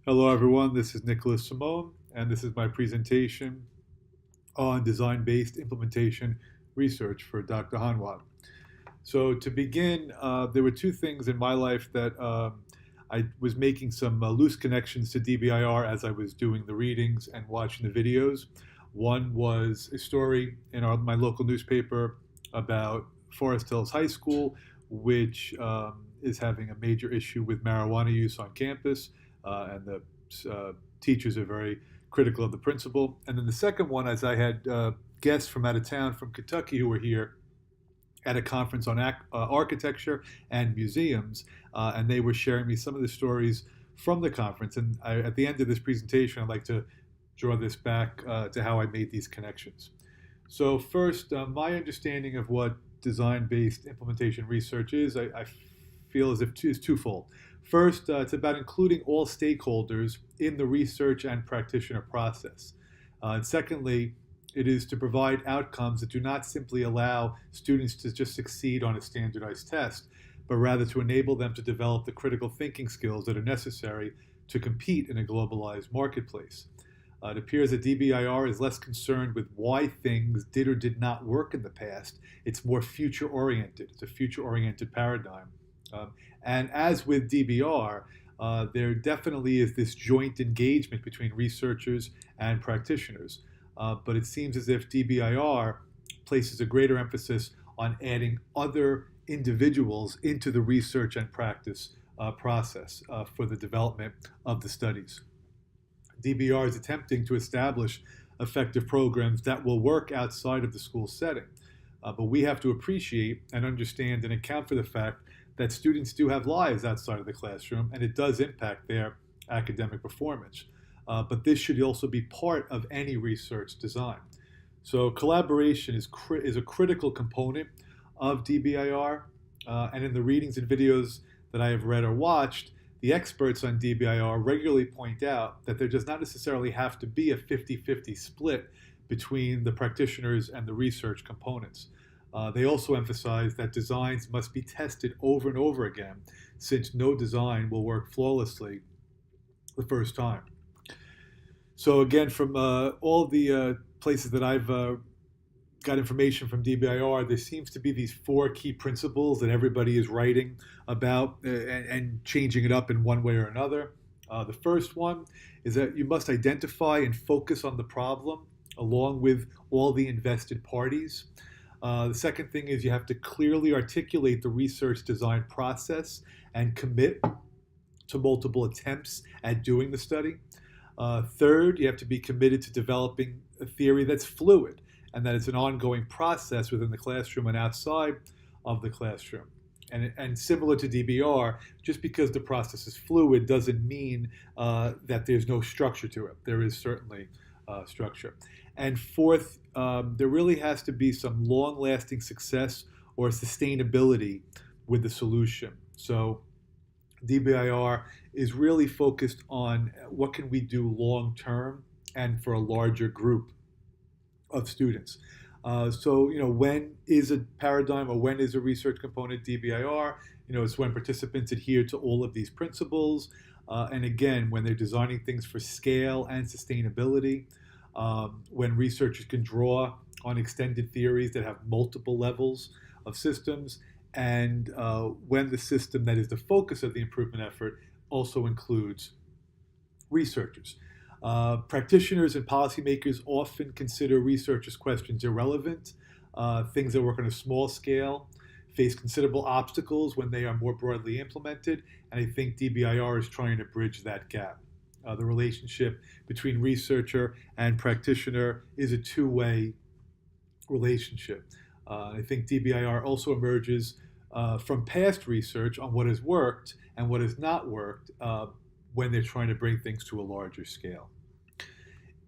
Hello, everyone. This is Nicholas Simone, and this is my presentation on design-based implementation research for Dr. Hanwat. So to begin, there were two things in my life that I was making some loose connections to DBIR as I was doing the readings and watching the videos. One was a story in my local newspaper about Forest Hills High School, which is having a major issue with marijuana use on campus, and the teachers are very critical of the principal. And then the second one, as I had guests from out of town from Kentucky who were here at a conference on architecture and museums, and they were sharing me some of the stories from the conference. And at the end of this presentation, I'd like to draw this back to how I made these connections. So first, my understanding of what design-based implementation research is, I feel as if is twofold. First, it's about including all stakeholders in the research and practitioner process. And secondly, it is to provide outcomes that do not simply allow students to just succeed on a standardized test, but rather to enable them to develop the critical thinking skills that are necessary to compete in a globalized marketplace. It appears that DBIR is less concerned with why things did or did not work in the past. It's more future oriented. It's a future oriented paradigm. And as with DBR, there definitely is this joint engagement between researchers and practitioners. But it seems as if DBIR places a greater emphasis on adding other individuals into the research and practice process for the development of the studies. DBR is attempting to establish effective programs that will work outside of the school setting. But we have to appreciate and understand and account for the fact that students do have lives outside of the classroom, and it does impact their academic performance. But this should also be part of any research design. So collaboration is a critical component of DBIR, and in the readings and videos that I have read or watched, the experts on DBIR regularly point out that there does not necessarily have to be a 50-50 split between the practitioners and the research components. They also emphasize that designs must be tested over and over again, since no design will work flawlessly the first time. So again, from all the places that I've got information from DBIR, there seems to be these four key principles that everybody is writing about and changing it up in one way or another. The first one is that you must identify and focus on the problem along with all the invested parties. The second thing is you have to clearly articulate the research design process and commit to multiple attempts at doing the study. Third, you have to be committed to developing a theory that's fluid and that it's an ongoing process within the classroom and outside of the classroom. And similar to DBR, just because the process is fluid doesn't mean that there's no structure to it. There is certainly structure. And fourth, there really has to be some long-lasting success or sustainability with the solution. So DBIR is really focused on what can we do long-term and for a larger group of students. When is a paradigm or when is a research component DBIR? It's when participants adhere to all of these principles. And again, when they're designing things for scale and sustainability, when researchers can draw on extended theories that have multiple levels of systems, and when the system that is the focus of the improvement effort also includes researchers. Practitioners and policymakers often consider researchers' questions irrelevant. Things that work on a small scale face considerable obstacles when they are more broadly implemented, and I think DBIR is trying to bridge that gap. The relationship between researcher and practitioner is a two-way relationship. I think DBIR also emerges from past research on what has worked and what has not worked when they're trying to bring things to a larger scale.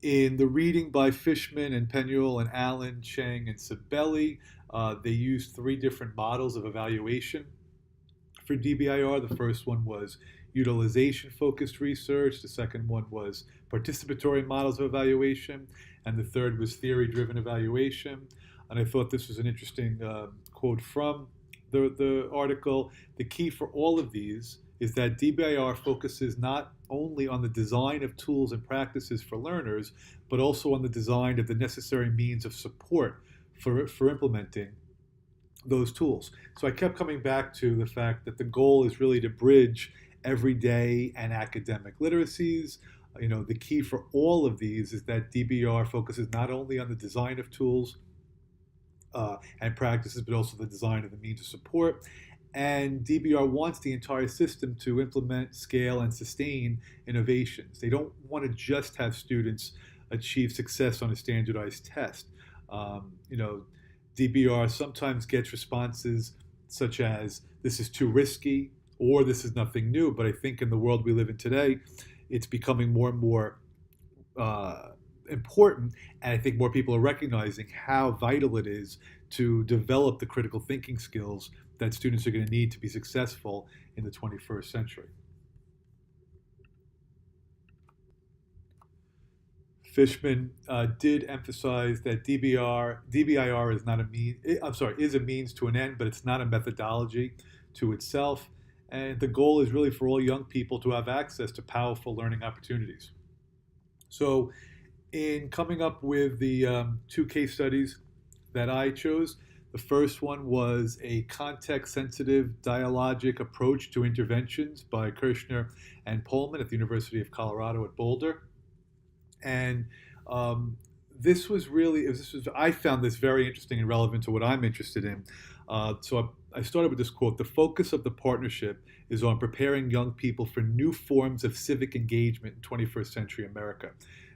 In the reading by Fishman and Penuel and Allen, Cheng, and Sabelli, they used three different models of evaluation for DBIR. The first one was utilization-focused research. The second one was participatory models of evaluation. And the third was theory-driven evaluation. And I thought this was an interesting quote from the article. The key for all of these is that DBIR focuses not only on the design of tools and practices for learners, but also on the design of the necessary means of support for implementing those tools. So I kept coming back to the fact that the goal is really to bridge everyday and academic literacies. The key for all of these is that DBR focuses not only on the design of tools and practices, but also the design of the means of support. And DBR wants the entire system to implement, scale, and sustain innovations. They don't want to just have students achieve success on a standardized test. DBR sometimes gets responses such as, this is too risky, or this is nothing new. But I think in the world we live in today, it's becoming more and more important. And I think more people are recognizing how vital it is to develop the critical thinking skills that students are going to need to be successful in the 21st century. Fishman did emphasize that DBIR is not a is a means to an end, but it's not a methodology to itself. And the goal is really for all young people to have access to powerful learning opportunities. So, in coming up with the two case studies that I chose, the first one was a context-sensitive dialogic approach to interventions by Kirshner and Pullman at the University of Colorado at Boulder. And I found this very interesting and relevant to what I'm interested in. So I started with this quote: "The focus of the partnership is on preparing young people for new forms of civic engagement in 21st century America."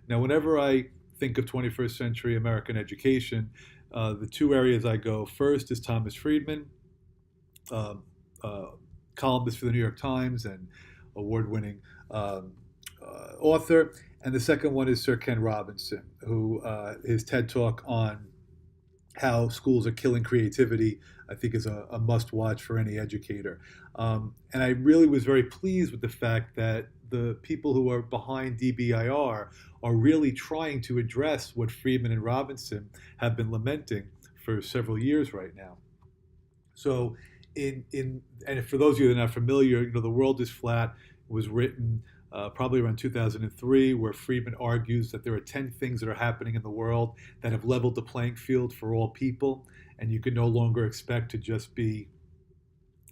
Now, whenever I think of 21st century American education, the two areas I go first is Thomas Friedman, columnist for the New York Times and award-winning author. And the second one is Sir Ken Robinson, who his TED Talk on how schools are killing creativity, I think, is a must-watch for any educator. And I really was very pleased with the fact that the people who are behind DBIR are really trying to address what Friedman and Robinson have been lamenting for several years right now. So, and for those of you that are not familiar, The World is Flat was written probably around 2003, where Friedman argues that there are 10 things that are happening in the world that have leveled the playing field for all people, and you can no longer expect to just be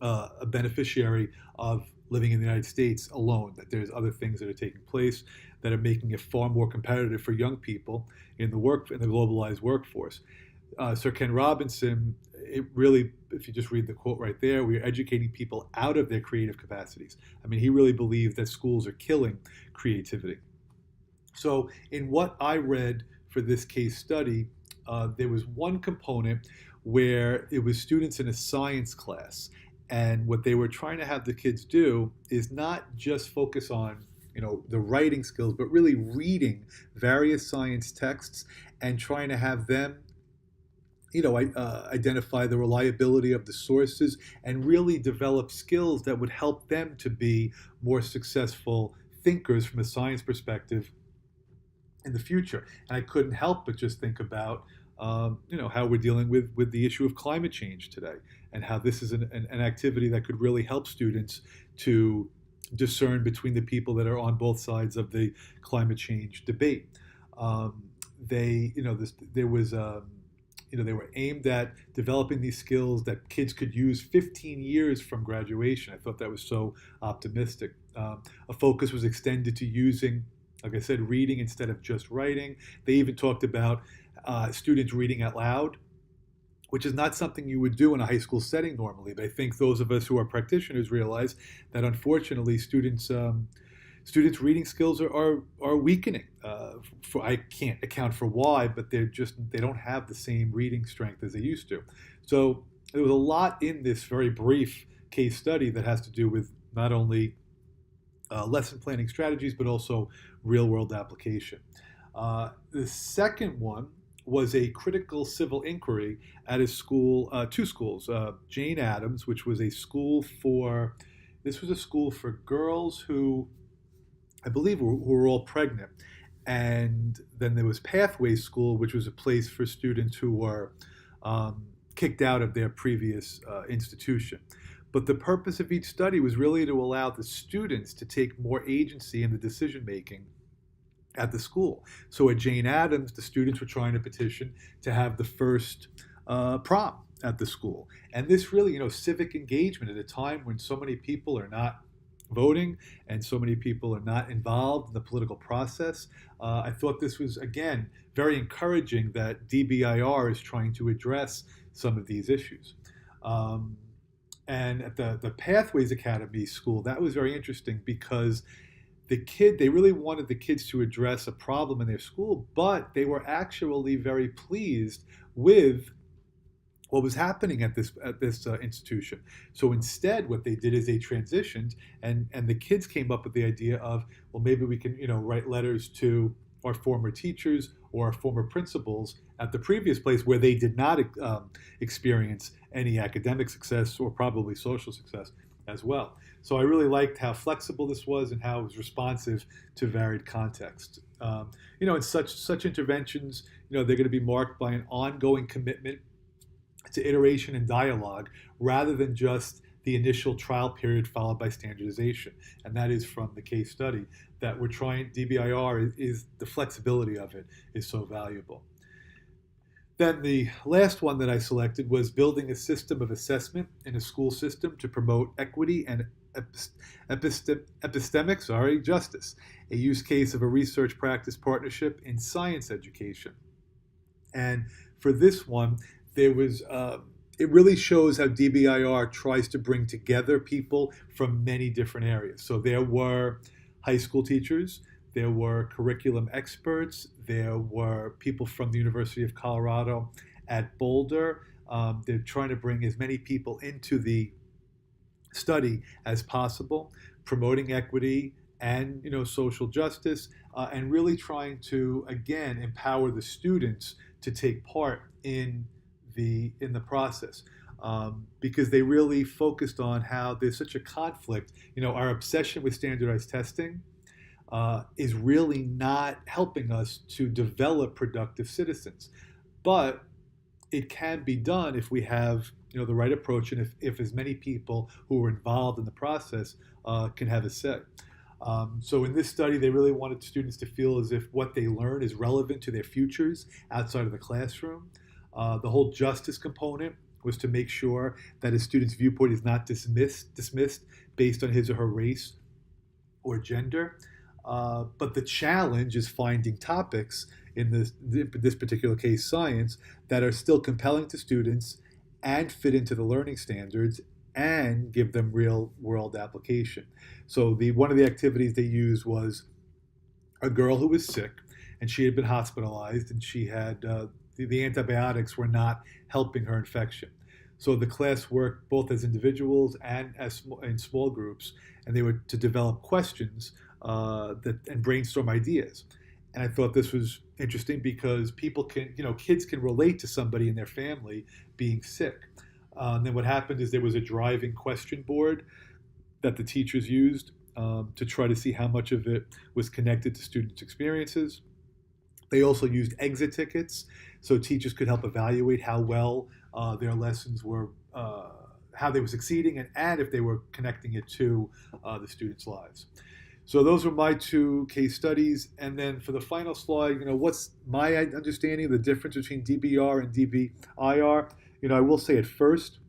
a beneficiary of living in the United States alone, that there's other things that are taking place that are making it far more competitive for young people in the globalized workforce. Sir Ken Robinson, it really, if you just read the quote right there, we are educating people out of their creative capacities. I mean, he really believes that schools are killing creativity. So in what I read for this case study, there was one component where it was students in a science class. And what they were trying to have the kids do is not just focus on, the writing skills, but really reading various science texts and trying to have them identify the reliability of the sources and really develop skills that would help them to be more successful thinkers from a science perspective in the future. And I couldn't help but just think about, how we're dealing with the issue of climate change today, and how this is an activity that could really help students to discern between the people that are on both sides of the climate change debate. They were aimed at developing these skills that kids could use 15 years from graduation. I thought that was so optimistic. A focus was extended to using, like I said, reading instead of just writing. They even talked about students reading out loud, which is not something you would do in a high school setting normally. But I think those of us who are practitioners realize that unfortunately students' reading skills are weakening. I can't account for why, but they don't have the same reading strength as they used to. So there was a lot in this very brief case study that has to do with not only lesson planning strategies, but also real world application. The second one was a critical civil inquiry at a school, two schools, Jane Addams, which was a school for girls who I believe were all pregnant. And then there was Pathways School, which was a place for students who were kicked out of their previous institution. But the purpose of each study was really to allow the students to take more agency in the decision making at the school. So at Jane Addams, the students were trying to petition to have the first prom at the school. And this really, civic engagement at a time when so many people are not voting and so many people are not involved in the political process. I thought this was, again, very encouraging that DBIR is trying to address some of these issues. And at the Pathways Academy school, that was very interesting because they really wanted the kids to address a problem in their school, but they were actually very pleased with what was happening at this institution. So instead, what they did is they transitioned, and the kids came up with the idea of, well, maybe we can write letters to our former teachers or our former principals at the previous place where they did not experience any academic success or probably social success as well. So I really liked how flexible this was and how it was responsive to varied contexts. In such interventions, they're going to be marked by an ongoing commitment to iteration and dialogue rather than just the initial trial period followed by standardization. And that is from the case study that we're trying. DBIR is the flexibility of it is so valuable. Then the last one that I selected was building a system of assessment in a school system to promote equity and epistemic justice, a use case of a research practice partnership in science education. And for this one, there was it really shows how DBIR tries to bring together people from many different areas. So there were high school teachers, there were curriculum experts, there were people from the University of Colorado at Boulder. They're trying to bring as many people into the study as possible, promoting equity and social justice, and really trying to again empower the students to take part in the process, because they really focused on how there's such a conflict. Our obsession with standardized testing is really not helping us to develop productive citizens. But it can be done if we have the right approach and if as many people who are involved in the process can have a say. So in this study, they really wanted students to feel as if what they learn is relevant to their futures outside of the classroom. The whole justice component was to make sure that a student's viewpoint is not dismissed based on his or her race or gender. But the challenge is finding topics in this particular case, science, that are still compelling to students and fit into the learning standards and give them real world application. So one of the activities they used was a girl who was sick and she had been hospitalized and she had the antibiotics were not helping her infection. So the class worked both as individuals and in small groups, and they were to develop questions and brainstorm ideas. And I thought this was interesting because people kids can relate to somebody in their family being sick. Then what happened is there was a driving question board that the teachers used to try to see how much of it was connected to students' experiences. They also used exit tickets so teachers could help evaluate how well their lessons were, how they were succeeding, and if they were connecting it to the students' lives. So those were my two case studies. And then for the final slide, what's my understanding of the difference between DBR and DBIR? I will say at first,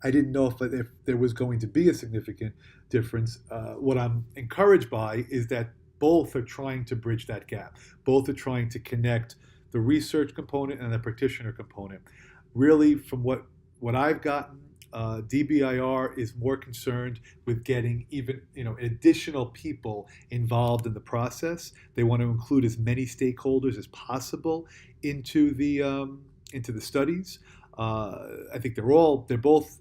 I didn't know if there was going to be a significant difference. What I'm encouraged by is that both are trying to bridge that gap. Both are trying to connect the research component and the practitioner component. Really, from what I've gotten, DBIR is more concerned with getting even additional people involved in the process. They want to include as many stakeholders as possible into the studies. I think they're both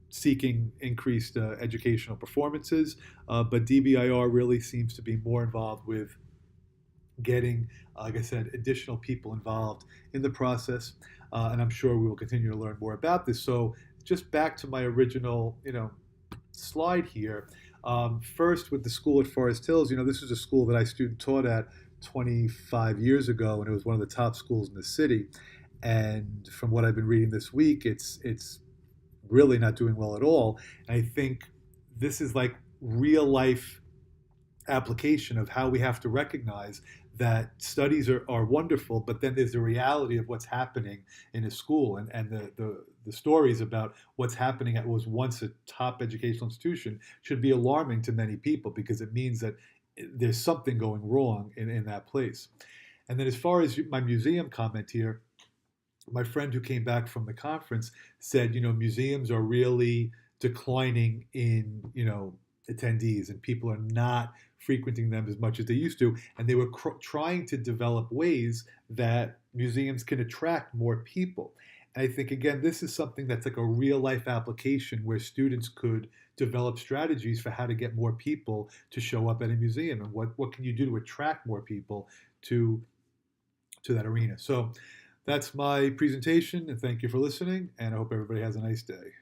seeking increased educational performances, but DBIR really seems to be more involved with getting, like I said, additional people involved in the process. And I'm sure we will continue to learn more about this. So just back to my original, slide here. First, with the school at Forest Hills, this was a school that I student taught at 25 years ago, and it was one of the top schools in the city. And from what I've been reading this week, it's really not doing well at all. And I think this is like real life application of how we have to recognize that studies are wonderful, but then there's the reality of what's happening in a school, and the stories about what's happening at what was once a top educational institution should be alarming to many people because it means that there's something going wrong in that place. And then as far as my museum comment here, my friend who came back from the conference said, museums are really declining in, attendees, and people are not frequenting them as much as they used to. And they were trying to develop ways that museums can attract more people. And I think, again, this is something that's like a real life application where students could develop strategies for how to get more people to show up at a museum, and what can you do to attract more people to that arena. So that's my presentation, and thank you for listening, and I hope everybody has a nice day.